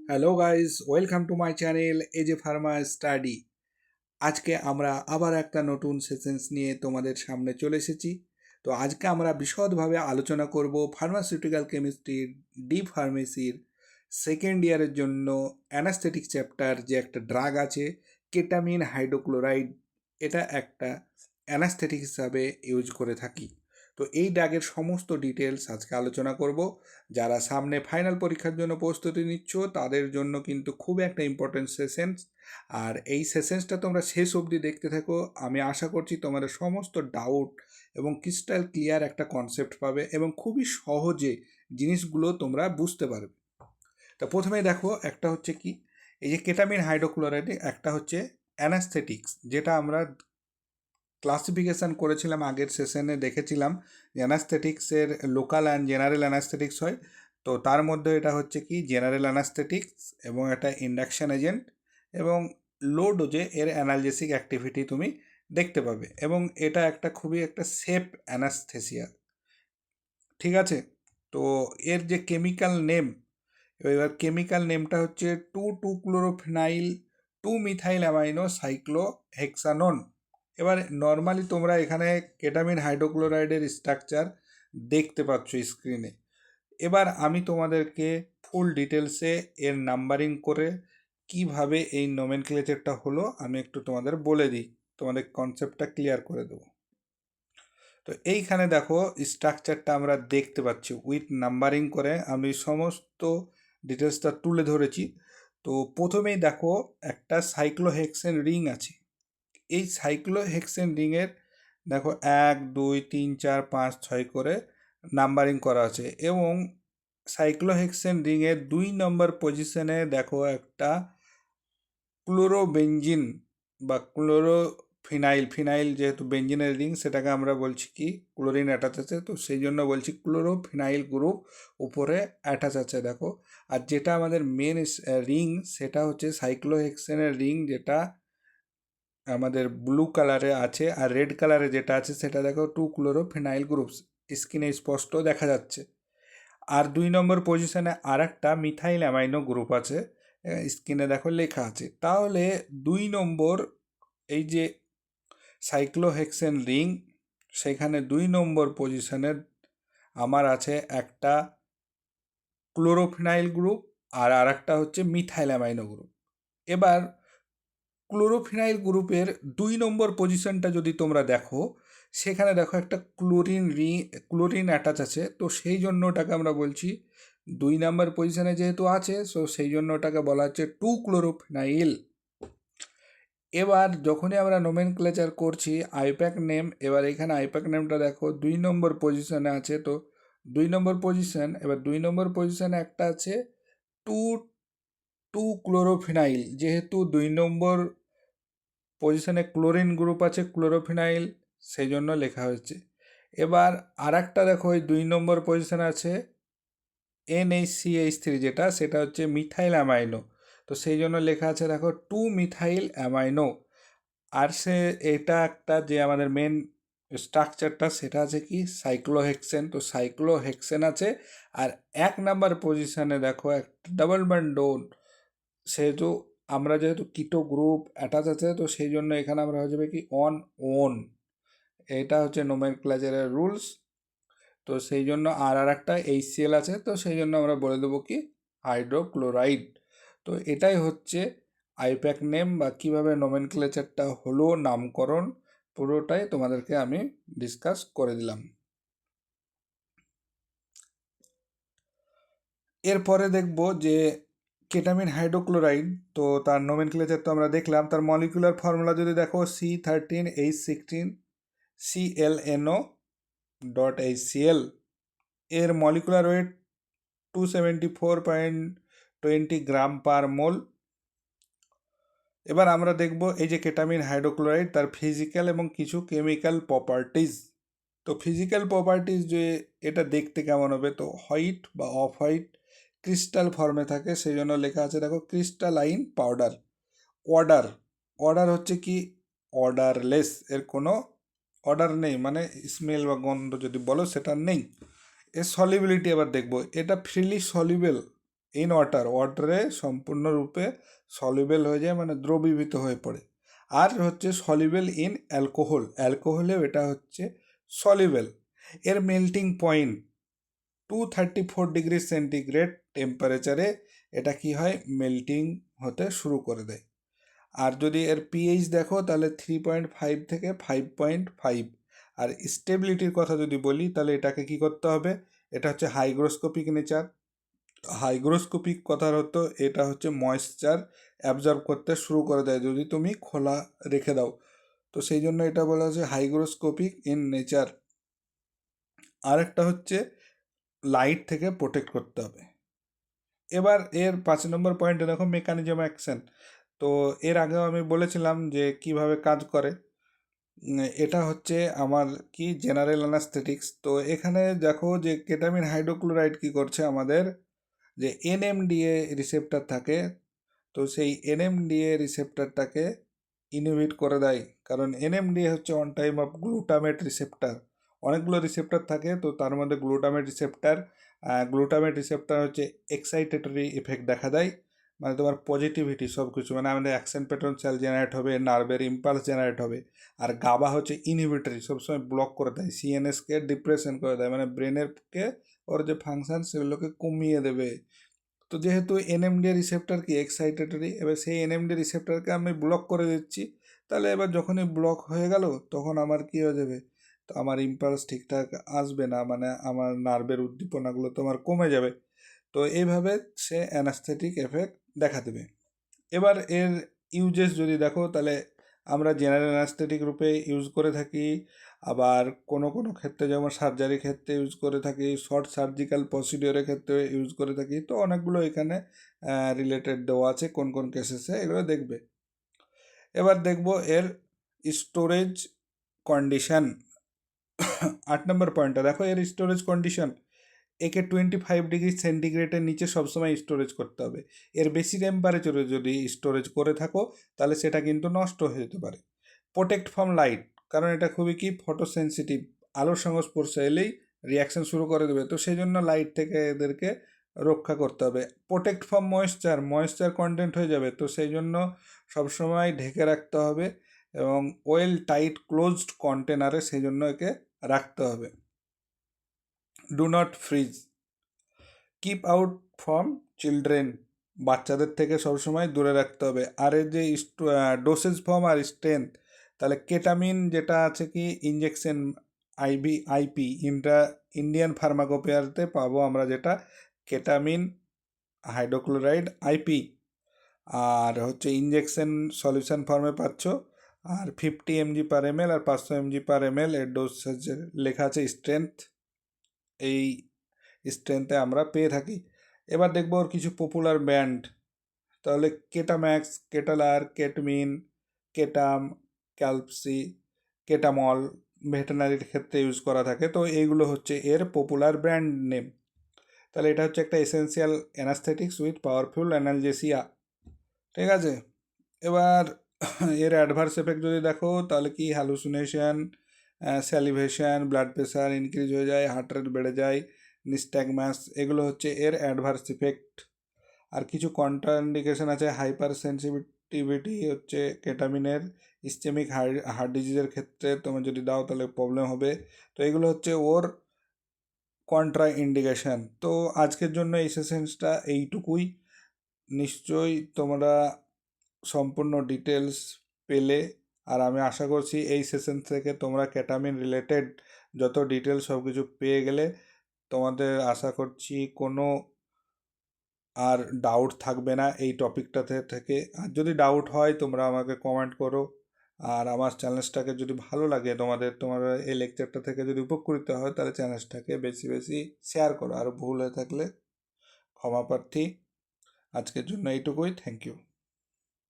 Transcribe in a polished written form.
Hello guys, welcome to my channel AJ pharma study. আজকে আমরা আবার একটা নতুন সেশনস নিয়ে তোমাদের সামনে চলে এসেছি। তো আজকে আমরা বিশদভাবে আলোচনা করব ফার্মাসিউটিক্যাল কেমিস্ট্রির ডি ফার্মেসির সেকেন্ড ইয়ারের জন্য অ্যানাস্থেটিক চ্যাপ্টার যে একটা ড্রাগ আছে কেটামিন হাইড্রোক্লোরাইড। এটা একটা অ্যানাস্থেটিক হিসাবে ইউজ করে থাকি। তো এই ড্রাগের সমস্ত ডিটেলস আজকে আলোচনা করব। যারা সামনে ফাইনাল পরীক্ষার জন্য প্রস্তুতি নিচ্ছ তাদের জন্য কিন্তু খুব একটা ইম্পর্টেন্ট সেশনস। আর এই সেশনসটা তোমরা শেষ অবধি দেখতে থাকো। আমি আশা করছি তোমাদের সমস্ত ডাউট এবং ক্রিস্টাল ক্লিয়ার একটা কনসেপ্ট পাবে এবং খুবই সহজে জিনিসগুলো তোমরা বুঝতে পারবে। তা প্রথমে দেখো, একটা হচ্ছে কি, এই যে কেটামিন হাইড্রোক্লোরাইড, একটা হচ্ছে অ্যানাস্থেটিক্স, যেটা আমরা ক্লাসিফিকেশান করেছিলাম আগের সেশনে, দেখেছিলাম যে অ্যানাস্থেটিক্সের লোকাল অ্যান্ড জেনারেল অ্যানাস্থেটিক্স হয়। তো তার মধ্যে এটা হচ্ছে কি জেনারেল অ্যানাস্থেটিক্স এবং এটা ইন্ডাকশন এজেন্ট এবং লো ডোজে এর অ্যানালজেসিক অ্যাক্টিভিটি তুমি দেখতে পাবে এবং এটা একটা খুবই একটা সেফ অ্যানাস্থেসিয়া। ঠিক আছে, তো এর যে কেমিক্যাল নেম, এবার কেমিক্যাল নেমটা হচ্ছে two two chlorophenyl two methyl amino cyclohexanone. এবার নর্মালি তোমরা এখানে কেটামিন হাইড্রোক্লোরাইডের স্ট্রাকচার দেখতে পাচ্ছ স্ক্রিনে। এবার আমি তোমাদেরকে ফুল ডিটেলসে এর নাম্বারিং করে কিভাবে এই নোমেনক্লেচারটা হলো আমি একটু তোমাদের বলে দিই, তোমাদের কনসেপ্টটা ক্লিয়ার করে দেবো। তো এইখানে দেখো স্ট্রাকচারটা আমরা দেখতে পাচ্ছি উইথ নাম্বারিং করে আমি সমস্ত ডিটেলসটা তুলে ধরেছি। তো প্রথমেই দেখো একটা সাইক্লোহেক্সেন রিং আছে। এই সাইক্লোহেক্সেন রিংয়ের দেখো 1 2 3 4 5 6 করে নাম্বারিং করা আছে এবং সাইক্লোহেক্সেন রিংয়ের 2 নম্বর পজিশনে দেখো একটা ক্লোরোবেঞ্জিন বা ফিনাইল, যেহেতু বেঞ্জিনের রিং সেটাকে আমরা বলছি কি ক্লোরিন অ্যাটাচ আছে, তো সেই জন্য বলছি ক্লোরোফিনাইল গ্রুপ উপরে অ্যাটাচ আছে দেখো। আর যেটা আমাদের মেন রিং সেটা হচ্ছে সাইক্লোহেক্সেনের রিং, যেটা আমাদের ব্লু কালারে আছে, আর রেড কালারে যেটা আছে সেটা দেখো টু ক্লোরোফিনাইল গ্রুপস, স্ক্রিনে স্পষ্ট দেখা যাচ্ছে। আর 2 নম্বর পজিশনে আর একটা মিথাইল অ্যামাইনো গ্রুপ আছে, স্ক্রিনে দেখো লেখা আছে। তাহলে 2 নম্বর এই যে সাইক্লোহেক্সেন রিং, সেখানে 2 নম্বর পজিশনে আমার আছে একটা ক্লোরোফিনাইল গ্রুপ আর একটা হচ্ছে মিথাইল অ্যামাইনো গ্রুপ। এবার ক্লোরোফিনাইল গ্রুপের 2 নম্বর পজিশনটা যদি তোমরা দেখো, সেখানে দেখো একটা ক্লোরিন অ্যাটাচ আছে, তো সেই জন্য ওটাকে আমরা বলছি 2 নম্বর পজিশনে যেহেতু আছে, সো সেই জন্য ওটাকে বলা হচ্ছে টু ক্লোরোফিনাইল। এবার যখনই আমরা নোমেনক্লেচার করছি আইপ্যাক নেম, এবার এখানে আইপ্যাক নেমটা দেখো 2 নম্বর পজিশনে আছে। তো 2 নম্বর পজিশন, এবার 2 নম্বর পজিশনে একটা আছে টু টু ক্লোরোফিনাইল, যেহেতু 2 নম্বর পজিশনে ক্লোরিন গ্রুপ আছে ক্লোরোফিনাইল, সেই জন্য লেখা হয়েছে। এবার আর একটা দেখো ওই 2 নম্বর পজিশনে আছে NH3, যেটা সেটা হচ্ছে মিথাইল অ্যামাইনো, তো সেই জন্য লেখা আছে দেখো টু মিথাইল অ্যামাইনো। আর এটা একটা যে আমাদের মেন স্ট্রাকচারটা সেটা আছে কি সাইক্লোহেক্সেন, তো সাইক্লোহেক্সেন আছে। আর 1 নম্বর পজিশনে দেখো একটা ডাবল বন্ড, সেহেতু আমরা যেহেতু কিটো গ্রুপ অ্যাটাচ আছে, তো সেই জন্য এখানে আমরা হয়ে যাবে কি অন ওন। এটা হচ্ছে নোমেনক্লেচারের রুলস। তো সেই জন্য আর একটা HCl আছে, তো সেই জন্য আমরা বলে দেবো কি হাইড্রোক্লোরাইড। তো এটাই হচ্ছে আইপ্যাক নেম বা কীভাবে নোমেনক্লেচারটা হলো, নামকরণ পুরোটাই তোমাদেরকে আমি ডিসকাস করে দিলাম। এরপরে দেখব যে কেটামিন হাইড্রোক্লোরাইড, তো তার নোমেনক্লেচার তো আমরা দেখলাম, তার মলিকুলার ফর্মুলা যদি দেখো C13H16ClNO.HCl। এর মলিকুলার ওয়েট 274.20 গ্রাম পার মোল। এবার আমরা দেখব এই যে কেটামিন হাইড্রোক্লোরাইড তার ফিজিক্যাল এবং কিছু কেমিক্যাল প্রপার্টিজ। তো ফিজিক্যাল প্রপার্টিজ যে এটা দেখতে কেমন হবে, তো হোয়াইট বা অফ হোয়াইট ক্রিস্টাল ফর্মে থাকে, সেই জন্য লেখা আছে দেখো ক্রিস্টালাইন পাউডার। অর্ডার, অর্ডার হচ্ছে কি অর্ডারলেস, এর কোনো অর্ডার নেই, মানে স্মেল বা গন্ধ যদি বলো সেটা নেই। এর সলিবিলিটি এবার দেখব, এটা ফ্রিলি সলিউবেল ইন ওয়াটারে সম্পূর্ণরূপে সলিউবেল হয়ে যায়, মানে দ্রবীভূত হয়ে পড়ে। আর হচ্ছে সলিউবেল ইন অ্যালকোহলেও এটা হচ্ছে সলিউবেল। এর মেল্টিং পয়েন্ট 234 ডিগ্রি সেন্টিগ্রেড টেম্পারেচারে এটা কি হয়, মেল্টিং হতে শুরু করে দেয়। আর যদি এর পিএইচ দেখো তাহলে 3.5 থেকে 5.5। আর স্টেবিলিটির কথা যদি বলি তাহলে এটাকে কি করতে হবে, এটা হচ্ছে হাইগ্রোস্কোপিক নেচার। হাইগ্রোস্কোপিক কথার হতো এটা হচ্ছে ময়েশ্চার অ্যাবজর্ব করতে শুরু করে দেয় যদি তুমি খোলা রেখে দাও, তো সেই জন্য এটা বলা হচ্ছে হাইগ্রোস্কোপিক ইন নেচার। আরেকটা হচ্ছে লাইট থেকে প্রোটেক্ট করতে হবে। এবার এর 5 নম্বর পয়েন্টে দেখো মেকানিজম অ্যাকশন। তো এর আগেও আমি বলেছিলাম যে কিভাবে কাজ করে। এটা হচ্ছে আমার কি জেনারেল অ্যানাস্থেটিক্স। তো এখানে দেখো যে কেটামিন হাইড্রোক্লোরাইড কি করছে, আমাদের যে এনএমডিএ রিসেপ্টর থাকে, তো সেই এনএমডিএ রিসেপ্টরটাকে ইনহিবিট করে দেয়। কারণ এনএমডিএ হচ্ছে on time of glutamate receptor. অনেকগুলো রিসেপ্টর থাকে, তো তার মধ্যে গ্লুটামেট রিসেপ্টর হচ্ছে এক্সাইটেটরি ইফেক্ট দেখা দেয়, মানে তোমার পজিটিভিটি সব কিছু, মানে আমাদের অ্যাকশন প্যাটার্ন সেল জেনারেট হবে, নার্ভের ইম্পালস জেনারেট হবে। আর গাবা হচ্ছে ইনহিবিটরি, সবসময় ব্লক করে দেয়, সিএনএসকে ডিপ্রেশন করে দেয়, মানে ব্রেনেরকে ওর যে ফাংশন সেগুলোকে কমিয়ে দেবে। তো যেহেতু এনএমডি রিসেপ্টর কি এক্সাইটেটরি, এবার সেই এনএমডি রিসেপ্টরকে আমি ব্লক করে দিচ্ছি, তাহলে এবার যখনই ব্লক হয়ে গেল তখন আমার কি হয়ে যাবে, তো আমার ইম্পালস ঠিকঠাক আসবে না, মানে আমার নার্ভের উদ্দীপনাগুলো তোমার কমে যাবে। তো এইভাবে সে অ্যানাস্থেটিক এফেক্ট দেখা দেবে। এবার এর ইউজেস যদি দেখো তাহলে আমরা জেনারেল অ্যানাস্থেটিক রূপে ইউজ করে থাকি, আবার কোনো কোনো ক্ষেত্রে যেমন সার্জারি ক্ষেত্রে ইউজ করে থাকি, শর্ট সার্জিক্যাল প্রসিডিওরের ক্ষেত্রে ইউজ করে থাকি। তো অনেকগুলো এখানে রিলেটেড দেওয়া আছে কোন কোন কেসেসে, এগুলো দেখবে। এবার দেখব এর স্টোরেজ কন্ডিশন। 8 নম্বর পয়েন্টটা দেখো, এর স্টোরেজ কন্ডিশন। একে 25 ডিগ্রি সেন্টিগ্রেডের নিচে সবসময় স্টোরেজ করতে হবে। এর বেশি টেম্পারেচারে যদি স্টোরেজ করে থাকো তাহলে সেটা কিন্তু নষ্ট হয়ে যেতে পারে। প্রোটেক্ট ফ্রম লাইট, কারণ এটা খুবই কি ফটোসেন্সিটিভ, আলোর সংস্পর্শে এলেই রিয়াকশান শুরু করে দেবে, তো সেই জন্য লাইট থেকে এদেরকে রক্ষা করতে হবে। প্রোটেক্ট ফ্রম ময়েশ্চার কন্টেন্ট হয়ে যাবে, তো সেই জন্য সবসময় ঢেকে রাখতে হবে, এবং ওয়েল টাইট ক্লোজড কন্টেনারে সেই জন্য একে রাখতে হবে। Do not fridge, keep out from children, বাচ্চাদের থেকে সবসময় দূরে রাখতে হবে। আর এর যে ডোসেজ ফর্ম আর স্ট্রেংথ, তাহলে কেটামিন যেটা আছে কি ইঞ্জেকশন আইপি ইন্ডিয়ান ফার্মাকোপেয়ারতে পাবো আমরা, যেটা কেটামিন হাইড্রোক্লোরাইড আইপি, আর হচ্ছে ইঞ্জেকশন সলিউশন ফর্মে পাচ্ছ। আর 50 mg/ml আর 500 mg/ml এর ডোসেজ লেখা আছে স্ট্রেংথ, এই স্ট্রেংথে আমরা পেয়ে থাকি। এবার দেখবো ওর কিছু পপুলার ব্র্যান্ড, তাহলে কেটাম্যাক্স, কেটালার, কেটমিন, কেটাম, ক্যালপসি, কেটামল ভেটেনারির ক্ষেত্রে ইউজ করা থাকে। তো এইগুলো হচ্ছে এর পপুলার ব্র্যান্ড নেম। তাহলে এটা হচ্ছে একটা এসেন্সিয়াল অ্যানাস্থেটিক্স উইথ পাওয়ারফুল অ্যানালজেসিয়া, ঠিক আছে। এবার এর অ্যাডভার্স এফেক্ট যদি দেখো তাহলে কি হ্যালুসিনেশন, স্যালিভেশন, ব্লাড প্রেশার ইনক্রিজ হয়ে যায়, হার্ট রেট বেড়ে যায়, নিস্ট্যাগমাস, এগুলো হচ্ছে এর অ্যাডভার্স ইফেক্ট। আর কিছু কন্ট্রাইন্ডিকেশন আছে, হাইপার সেন্সিটিভিটি হচ্ছে কেটামিনের, ইসচেমিক হার্ট ডিজিজের ক্ষেত্রে তোমার যদি দাও তাহলে প্রবলেম হবে। তো এগুলো হচ্ছে ওর কন্ট্রা ইন্ডিকেশন। তো আজকের জন্য এই সেশনসটা এইটুকুই। নিশ্চয়ই তোমরা সম্পূর্ণ ডিটেলস পেলে, আর আমি আশা করছি এই সেশন থেকে তোমরা কেটামিন রিলেটেড যত ডিটেলস সব কিছু পেয়ে গেলে তোমাদের আশা করছি কোনো আর ডাউট থাকবে না এই টপিকটাতে থেকে। আর যদি ডাউট হয় তোমরা আমাকে কমেন্ট করো, আর আমার চ্যানেলটাকে যদি ভালো লাগে তোমরা এই লেকচারটা থেকে যদি উপকৃত হয় তাহলে চ্যানেলটাকে বেশি বেশি শেয়ার করো, আর ভুল হয়ে থাকলে ক্ষমা প্রার্থী। আজকের জন্য এইটুকুই, থ্যাংক ইউ।